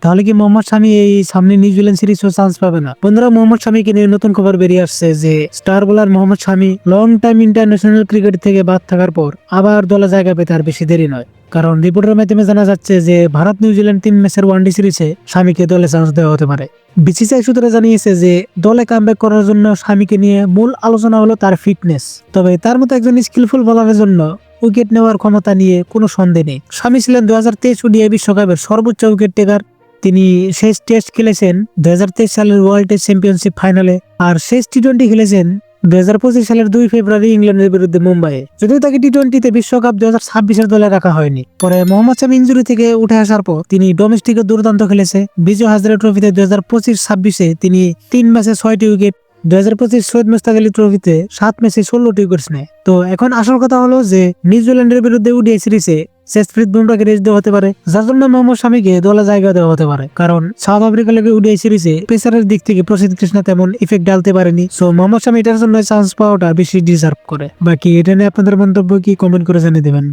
তাহলে কি মোহাম্মদ শামি এই সামনে নিউজিল্যান্ড সিরিজও চান্স পাবে না? বন্ধুরা, মোহাম্মদ শামিকে নিয়ে নতুন খবর বেরিয়ে আসছে যে স্টার বোলার মোহাম্মদ শামি লং টাইম ইন্টারন্যাশনাল ক্রিকেট থেকে বাদ থাকার পর আবার দলে জায়গা পেতে আর বেশি দেরি নয়। কারণ রিপোর্টের মাধ্যমে জানা যাচ্ছে যে ভারত নিউজিল্যান্ড 3 ম্যাচের ওয়ানডে সিরিজে শামিকে দলে চান্স দেওয়া হতে পারে। বিসিসিআই সূত্রে জানিয়েছে যে দলে কামব্যাক করার জন্য শামিকে নিয়ে মূল আলোচনা হলো তার ফিটনেস। তবে তার মতো একজন স্কিলফুল বোলারের জন্য উইকেট নেওয়ার ক্ষমতা নিয়ে কোনো সন্দেহ নেই। শামি ছিলেন 2023 ওডিআই বিশ্বকাপের সর্বোচ্চ উইকেট টেকার। তিনি শেষ টেস্ট খেলেছেন 2023 সালের ওয়ার্ল্ড টেস্ট চ্যাম্পিয়নশিপ ফাইনালে, আর শেষ টি-20 খেলেছেন 2025 সালের 2 ফেব্রুয়ারি ইংল্যান্ডের বিরুদ্ধে মুম্বাইয়ে। যদিও তাকে টি-20তে বিশ্বকাপ 2026-এর দলে রাখা হয়নি। পরে মোহাম্মদ শামি ইনজুরি থেকে উঠে আসার পর তিনি ডোমেস্টিকে দুর্দান্ত খেলেছে। বিজয় হাজারে ট্রফিতে 2025-26-এ তিনি 3 ম্যাচে 6টি উইকেট, 2025 সৈয়দ মুশতাক আলী ট্রফিতে 7 ম্যাচে 16টি উইকেটস নেয়। তো এখন আসল কথা হলো যে নিউজিল্যান্ডের বিরুদ্ধে ওডিআই সিরিজে জসপ্রীত বুমরাহকে রেস্ট দেওয়া হতে পারে, যার জন্য মোহাম্মদ শামিকে দলে জায়গা দেওয়া হতে পারে। কারণ সাউথ আফ্রিকা লেগে ওডিআই সিরিজে পেসারের দিক থেকে প্রসিদ্ধ কৃষ্ণা তেমন ইফেক্ট ডালতে পারেনি। সো মোহাম্মদ শামি এটার জন্য চান্স পাওয়াটা বেশি ডিজার্ভ করে। বাকি এটা নিয়ে আপনাদের মন্তব্য কি, কমেন্ট করে জানিয়ে দেবেন।